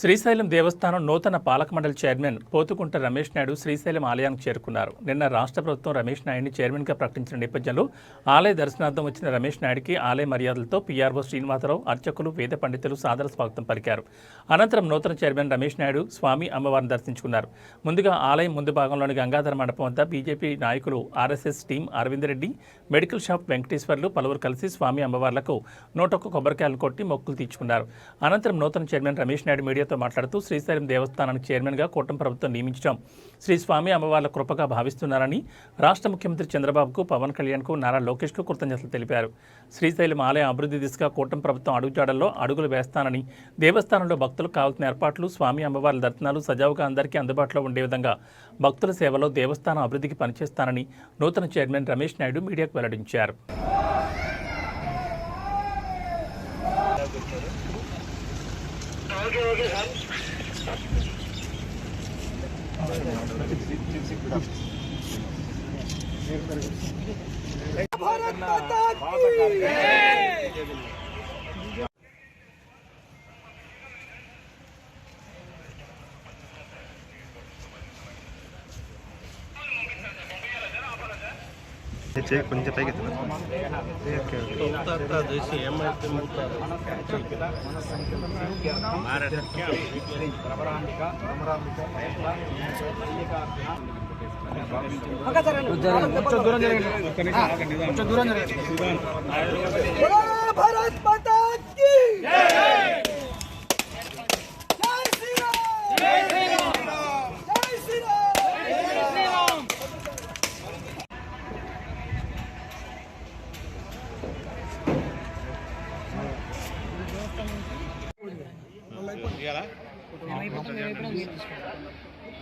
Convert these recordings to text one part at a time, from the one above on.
శ్రీశైలం దేవస్థానం నూతన పాలక మండలి చైర్మన్ పోతుకుంట రమేష్ నాయుడు శ్రీశైలం ఆలయానికి చేరుకున్నారు. నిన్న రాష్ట్ర ప్రభుత్వం రమేష్ నాయుడిని చైర్మన్గా ప్రకటించిన నేపథ్యంలో ఆలయ దర్శనార్థం వచ్చిన రమేష్ నాయుడికి ఆలయ మర్యాదలతో పీఆర్ఓ శ్రీనివాసరావు, అర్చకులు, వేద పండితులు సాదర స్వాగతం పలికారు. అనంతరం నూతన చైర్మన్ రమేష్ నాయుడు స్వామి అమ్మవారిని దర్శించుకున్నారు. ముందుగా ఆలయం ముందు భాగంలోని గంగాధర మండపం వద్ద బీజేపీ నాయకులు, RSS team Arvind Reddy, medical shop Venkateswarlu పలువురు కలిసి స్వామి అమ్మవార్లకు 101 కొబ్బరికాయలు కొట్టి మొక్కులు తీర్చుకున్నారు. అనంతరం నూతన చైర్మన్ రమేష్ నాయుడు మీడియాతో మాట్లాడుతూ శ్రీశైలం దేవస్థానానికి చైర్మన్గా కూటమి ప్రభుత్వం నియమించడం శ్రీ స్వామి అమ్మవార్ల కృపగా భావిస్తున్నారని రాష్ట్ర ముఖ్యమంత్రి చంద్రబాబుకు, పవన్ కళ్యాణ్కు, నారా లోకేష్కు కృతజ్ఞతలు తెలిపారు. శ్రీశైలం ఆలయ అభివృద్ధి దిశగా కూటమి ప్రభుత్వం అడుగుజాడల్లో అడుగులు వేస్తానని, దేవస్థానంలో భక్తులకు కావాల్సిన ఏర్పాట్లు, స్వామి అమ్మవార్ల దర్శనాలు సజావుగా అందరికీ అందుబాటులో ఉండే విధంగా భక్తుల సేవలో దేవస్థానం అభివృద్ధికి పనిచేస్తానని నూతన చైర్మన్ రమేష్ నాయుడు మీడియాకు వెల్లడించారు. కొంచెం పైకి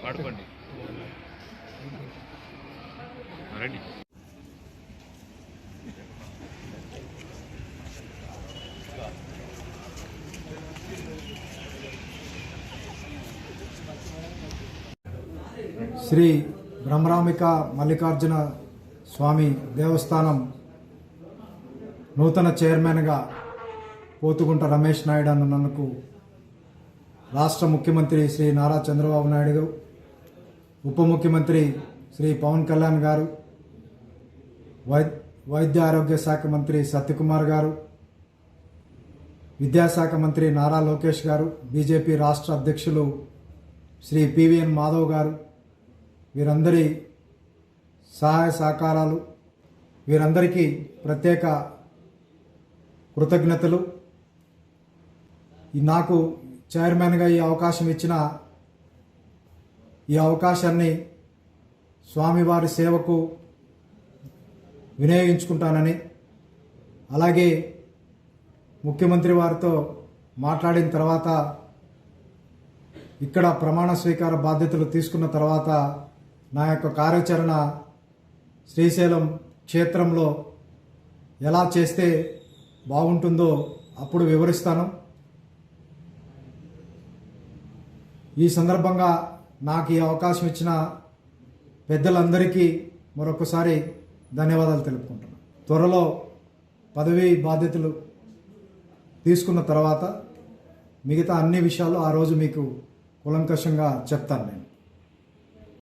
వాడుకోండి. రెడీ. శ్రీ బ్రహ్మరాంబిక మల్లికార్జున స్వామి దేవస్థానం నూతన చైర్మన్గా పోతుకుంట రమేష్ నాయుడు అన్నకు రాష్ట్ర ముఖ్యమంత్రి శ్రీ నారా చంద్రబాబు నాయుడు, ఉప ముఖ్యమంత్రి శ్రీ పవన్ కళ్యాణ్ గారు, వైద్య ఆరోగ్య శాఖ మంత్రి సత్యకుమార్ గారు, విద్యాశాఖ మంత్రి నారా లోకేష్ గారు, బీజేపీ రాష్ట్ర అధ్యక్షులు శ్రీ పివిఎన్ మాధవ్ గారు, వీరందరి సహాయ సహకారాలు, వీరందరికీ ప్రత్యేక కృతజ్ఞతలు. నాకు చైర్మన్గా ఈ అవకాశం ఇచ్చిన ఈ అవకాశాన్ని స్వామివారి సేవకు వినియోగించుకుంటానని, అలాగే ముఖ్యమంత్రి వారితో మాట్లాడిన తర్వాత ఇక్కడ ప్రమాణ స్వీకార బాధ్యతలు తీసుకున్న తర్వాత నా యొక్క కార్యాచరణ శ్రీశైలం క్షేత్రంలో ఎలా చేస్తే బాగుంటుందో అప్పుడు వివరిస్తాను. ఈ సందర్భంగా నాకు ఈ అవకాశం ఇచ్చిన పెద్దలందరికీ మరొకసారి ధన్యవాదాలు తెలుపుకుంటున్నాను. త్వరలో పదవీ బాధ్యతలు తీసుకున్న తర్వాత మిగతా అన్ని విషయాలు ఆ రోజు మీకు కూలంకషంగా చెప్తాను నేను.